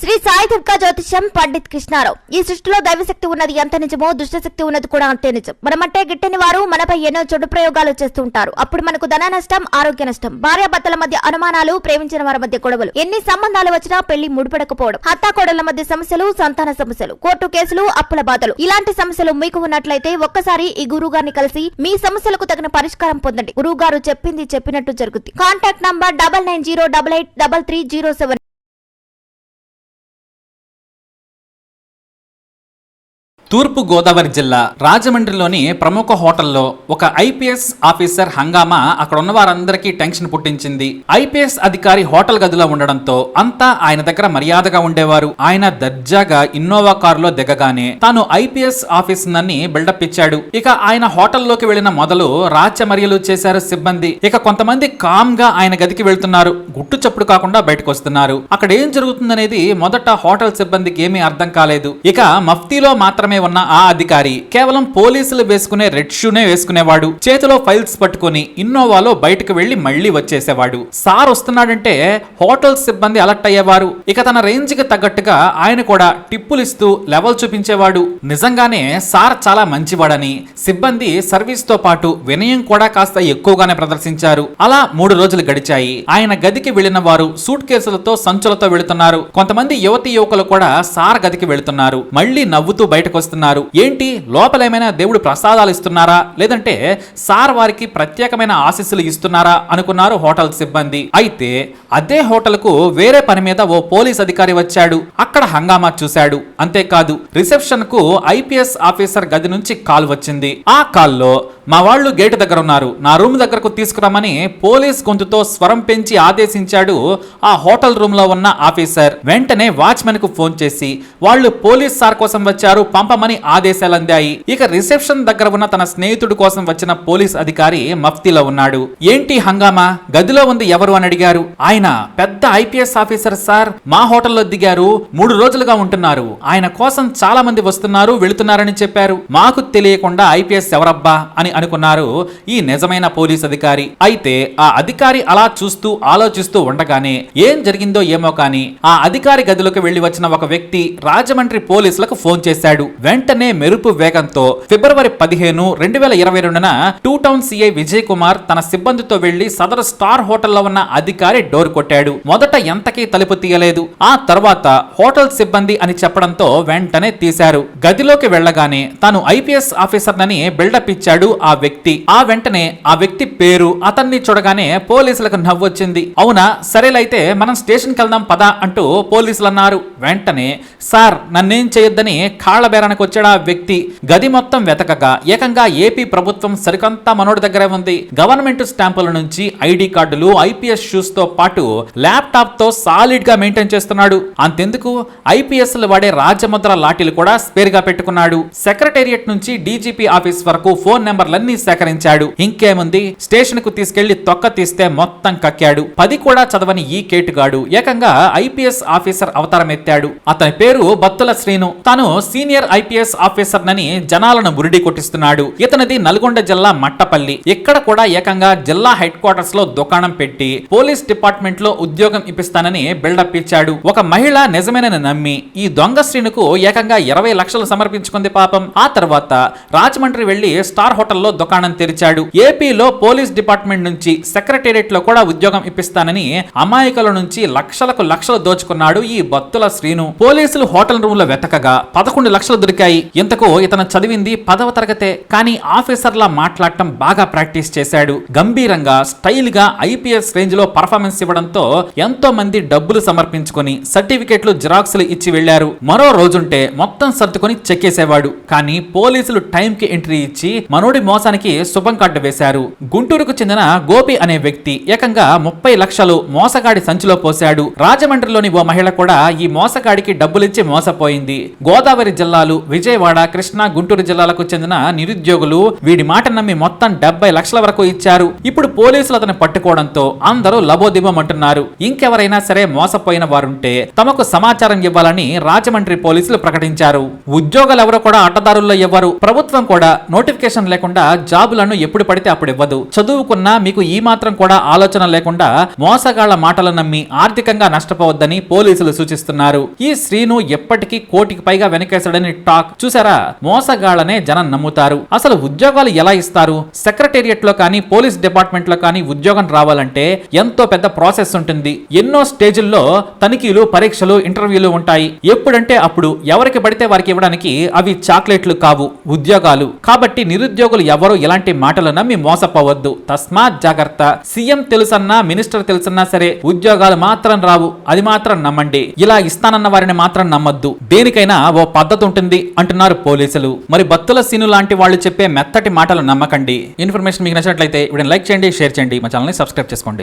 శ్రీ సాయి దుర్గా జ్యోతిష్యం పండిత్ కృష్ణారావు. ఈ సృష్టిలో దైవశక్తి ఉన్నది ఎంత నిజమో దుష్టశక్తి ఉన్నది కూడా అంతే నిజం. మనమంటే గిట్టని వారు మనపై ఎన్నో చెడు ప్రయోగాలు చేస్తూ ఉంటారు. అప్పుడు మనకు ధన నష్టం, ఆరోగ్య నష్టం, భార్యాభర్తల మధ్య అనుమానాలు, ప్రేమించిన వారి మధ్య గొడవలు, ఎన్ని సంబంధాలు వచ్చినా పెళ్లి ముడిపడకపోవడం, హత్తాకోడళ్ల మధ్య సమస్యలు, సంతాన సమస్యలు, కోర్టు కేసులు, అప్పుల బాధలు, ఇలాంటి సమస్యలు మీకు ఉన్నట్లయితే ఒక్కసారి ఈ గురువు గారిని కలిసి మీ సమస్యలకు తగిన పరిష్కారం పొందండి. గురువు గారు చెప్పింది చెప్పినట్టు జరుగుతుంది. Contact number 9908833007. తూర్పు గోదావరి జిల్లా రాజమండ్రిలోని ప్రముఖ హోటల్లో ఒక ఐపీఎస్ ఆఫీసర్ హంగామా అక్కడ ఉన్న వారందరికీ టెన్షన్ పుట్టించింది. ఐపీఎస్ అధికారి హోటల్ గదిలో ఉండడంతో అంతా ఆయన దగ్గర మర్యాదగా ఉండేవారు. ఆయన దర్జాగా ఇన్నోవా కారులో దిగగానే తాను ఐపీఎస్ ఆఫీసర్ని బిల్డప్ ఇచ్చాడు. ఇక ఆయన హోటల్లోకి వెళ్లిన మొదలు రాచమర్యలు చేశారు సిబ్బంది. ఇక కొంతమంది కామ్ గా ఆయన గదికి వెళ్తున్నారు, గుట్టు చప్పుడు కాకుండా బయటకు వస్తున్నారు. అక్కడ ఏం జరుగుతుందనేది మొదట హోటల్ సిబ్బందికి ఏమీ అర్థం కాలేదు. ఇక మఫ్తీలో మాత్రమే ఉన్న ఆ అధికారి కేవలం పోలీసులు వేసుకునే రెడ్ షూనే వేసుకునేవాడు. చేతిలో ఫైల్స్ పట్టుకుని ఇన్నోవాలో బయటకు వెళ్లి మళ్లీ వచ్చేసేవాడు. సార్ వస్తున్నాడంటే హోటల్ సిబ్బంది అలర్ట్ అయ్యేవారు. ఇక తన రేంజ్ కి తగ్గట్టుగా ఆయన కూడా టిప్పులు ఇస్తూ లెవెల్ చూపించేవాడు. నిజంగానే సార్ చాలా మంచివాడని సిబ్బంది సర్వీస్ తో పాటు వినయం కూడా కాస్త ఎక్కువగానే ప్రదర్శించారు. అలా 3 రోజులు గడిచాయి. ఆయన గదికి వెళ్లిన వారు సూట్ కేసులతో, సంచులతో వెళుతున్నారు. కొంతమంది యువతి యువకులు కూడా సార్ గదికి వెళుతున్నారు. మళ్లీ నవ్వుతూ బయటకు వస్తున్నారు. ఏంటి, లోపలేమైనా దేవుడు ప్రసాదాలు ఇస్తున్నారా, లేదంటే సార్ వారికి ప్రత్యేకమైన ఆశీస్సులు ఇస్తున్నారా అనుకున్నారు హోటల్ సిబ్బంది. అయితే అదే హోటల్ కు వేరే పని మీద ఓ పోలీస్ అధికారి వచ్చాడు. అక్కడ హంగామా చూశాడు. అంతేకాదు, రిసెప్షన్ కు ఐపీఎస్ ఆఫీసర్ గది నుంచి కాల్ వచ్చింది. ఆ కాల్లో మా వాళ్ళు గేటు దగ్గర ఉన్నారు, నా రూమ్ దగ్గరకు తీసుకురమ్మని పోలీస్ గొంతుతో స్వరం పెంచి ఆదేశించాడు ఆ హోటల్ రూమ్ లో ఉన్న ఆఫీసర్. వెంటనే వాచ్మెన్ కు ఫోన్ చేసి వాళ్ళు పోలీస్ సార్ కోసం వచ్చారు, పంపమని ఆదేశాలు అందాయి. ఇక రిసెప్షన్ దగ్గర ఉన్న తన స్నేహితుడి కోసం వచ్చిన పోలీస్ అధికారి మఫ్తీలో ఉన్నాడు. ఏంటి హంగామా, గదిలో ఉంది ఎవరు అని అడిగారు. ఆయన పెద్ద ఐపీఎస్ ఆఫీసర్ సార్, మా హోటల్లో దిగారు, 3 రోజులుగా ఉంటున్నారు, ఆయన కోసం చాలా మంది వస్తున్నారు వెళుతున్నారని చెప్పారు. మాకు తెలియకుండా ఐపీఎస్ ఎవరబ్బా అని అనుకున్నారు ఈ నిజమైన పోలీస్ అధికారి. అయితే ఆ అధికారి అలా చూస్తూ ఆలోచిస్తూ ఉండగానే ఏం జరిగిందో ఏమో కానీ ఆ అధికారి గదిలోకి వెళ్లి వచ్చిన ఒక వ్యక్తి రాజమండ్రి పోలీసులకు ఫోన్ చేశాడు. వెంటనే మెరుపు వేగంతో ఫిబ్రవరి 15, 2022న 2 టౌన్ సిఐ విజయ్ కుమార్ తన సిబ్బందితో వెళ్లి సదరు స్టార్ హోటల్లో ఉన్న అధికారి డోర్ కొట్టాడు. మొదట ఎంతకీ తలుపు తీయలేదు. ఆ తర్వాత హోటల్ సిబ్బంది అని చెప్పడంతో వెంటనే తీశారు. గదిలోకి వెళ్లగానే తాను ఐపీఎస్ ఆఫీసర్ నని బిల్డప్ ఇచ్చాడు ఆ వ్యక్తి. ఆ వెంటనే ఆ వ్యక్తి పేరు, అతన్ని చూడగానే పోలీసులకు నవ్వొచ్చింది. అవునా, సరేలైతే మనం స్టేషన్కి వెళ్దాం పదా అంటూ పోలీసులు అన్నారు. వెంటనే సార్ నన్నేం చేయొద్దని కాళ్ల బేరానికి వచ్చాడు ఆ వ్యక్తి. గది మొత్తం వెతకగా ఏకంగా ఏపీ ప్రభుత్వం సరికంతా మనోడి దగ్గరే ఉంది. గవర్నమెంట్ స్టాంపుల నుంచి ఐడి కార్డులు, ఐపీఎస్ షూస్ తో పాటు ల్యాప్టాప్ తో సాలిడ్ గా మెయింటైన్ చేస్తున్నాడు. అంతెందుకు, ఐపీఎస్ వాడే రాజముద్ర లాఠీలు కూడా స్పేర్ గా పెట్టుకున్నాడు. సెక్రటేరియట్ నుంచి డీజీపీ ఆఫీస్ వరకు ఫోన్ నెంబర్లన్నీ సేకరించాడు. ఇంకేముంది, స్టేషన్ కు తీసుకెళ్లి తొక్క తీస్తే మొత్తం కక్కాడు. 10 కూడా చదవని ఈ కేటుగాడు ఏకంగా ఐపీఎస్ ఆఫీసర్ అవతారం ఎత్తాడు. అతని పేరు బత్తుల శ్రీను. తాను సీనియర్ ఐపీఎస్ ఆఫీసర్ నని జనాలను బురిడి కొట్టిస్తున్నాడు. ఇతనిది నల్గొండ జిల్లా మట్టపల్లి. ఇక్కడ కూడా ఏకంగా జిల్లా హెడ్ క్వార్టర్స్ లో దుకాణం పెట్టి పోలీస్ డిపార్ట్మెంట్ లో ఉద్యోగం ఇప్పిస్తానని బిల్డప్ ఇచ్చాడు. ఒక మహిళ నిజమేనని నమ్మి ఈ దొంగ శ్రీనుకు ఏకంగా 20 లక్షలు సమర్పించుకుంది పాపం. ఆ తర్వాత రాజమండ్రి వెళ్లి స్టార్ హోటల్లో దుకాణం తెరిచాడు. ఏపీలో పోలీస్ డిపార్ట్మెంట్ నుంచి సెక్రటేరియట్ లో కూడా ఉద్యోగం ఇప్పిస్తానని అమాయకుల నుంచి లక్షలు దోచుకున్నాడు ఈ బత్తుల శ్రీను. పోలీసులు హోటల్ రూమ్ లో వెతకగా 11 లక్షలు దొరికాయి. ఇంతకు ఇతను చదివింది 10వ తరగతే, కానీ ఆఫీసర్లా మాట్లాడటం బాగా ప్రాక్టీస్ చేశాడు. గంభీరంగా స్టైల్ గా ఐపీఎస్ రేంజ్ లో పర్ఫార్మెన్స్ ఇవ్వడంతో ఎంతో మంది డబ్బులు సమర్పించుకొని సర్టిఫికెట్లు, జిరాక్స్లు ఇచ్చి వెళ్లారు. మరో రోజుంటే మొత్తం సర్దుకొని చెక్కేసేవాడు. కానీ పోలీసులు టైం కి ఎంట్రీ ఇచ్చి మనోడి మోసానికి శుభం కార్డు వేశారు. గుంటూరుకు చెందిన గోపి అనే వ్యక్తి ఏకంగా 30 లక్షలు మోసగాడి సంచిలో పోశాడు. రాజమండ్రిలోని ఓ మహిళ కూడా ఈ మోసగాడికి డబ్బులిచ్చి మోసపోయింది. గోదావరి జిల్లాలు విజయవాడ, కృష్ణా, గుంటూరు జిల్లాలకు చెందిన నిరుద్యోగులు వీడి మాట నమ్మి మొత్తం 70 లక్షల వరకు ఇచ్చారు. ఇప్పుడు పోలీసులు అతను పట్టుకోవడంతో అందరూ లబోదిబం అంటున్నారు. ఇంకెవరైనా సరే మోసపోయిన వారుంటే తమకు సమాచారం ఇవ్వాలని రాజమండ్రి పోలీసులు ప్రకటించారు. ఉద్యోగాలు ఎవరో కూడా అడ్డదారుల్లో ఇవ్వరు. ప్రభుత్వం కూడా నోటిఫికేషన్ లేకుండా లేకుండా జాబులను ఎప్పుడు పడితే అప్పుడు ఇవ్వదు. చదువుకున్నా మీకు ఈ మాత్రం కూడా ఆలోచన లేకుండా మోసగాళ్ల మాటలు నమ్మి ఆర్థికంగా నష్టపోవద్దని పోలీసులు సూచిస్తున్నారు. ఈ శ్రీను ఎప్పటికీ కోటికి పైగా వెనకేశాడని టాక్. చూసారా, మోసగాళ్లనే జనం నమ్ముతారు. అసలు ఉద్యోగాలు ఎలా ఇస్తారు? సెక్రటేరియట్ లో కానీ పోలీస్ డిపార్ట్మెంట్ లో కానీ ఉద్యోగం రావాలంటే ఎంతో పెద్ద ప్రాసెస్ ఉంటుంది. ఎన్నో స్టేజుల్లో తనిఖీలు, పరీక్షలు, ఇంటర్వ్యూలు ఉంటాయి. ఎప్పుడంటే అప్పుడు ఎవరికి పడితే వారికి ఇవ్వడానికి అవి చాక్లెట్లు కావు, ఉద్యోగాలు. కాబట్టి నిరుద్యోగులు ఎవరు ఇలాంటి మాటలు నమ్మి మోసపోవద్దు. తస్మాత్ జాగ్రత్త. సీఎం తెలుసన్నా, మినిస్టర్ తెలుసన్నా సరే ఉద్యోగాలు మాత్రం రావు. అది మాత్రం నమ్మండి. ఇలా ఇస్తానన్న వారిని మాత్రం నమ్మద్దు. దేనికైనా ఓ పద్ధతి ఉంటుంది అంటున్నారు పోలీసులు. మరి బత్తుల సీను లాంటి వాళ్ళు చెప్పే మెత్తటి మాటలు నమ్మకండి. ఇన్ఫర్మేషన్ మీకు నచ్చినట్లయితే వీడియోని లైక్ చేయండి, షేర్ చేయండి, మా ఛానల్ని సబ్స్క్రైబ్ చేసుకోండి.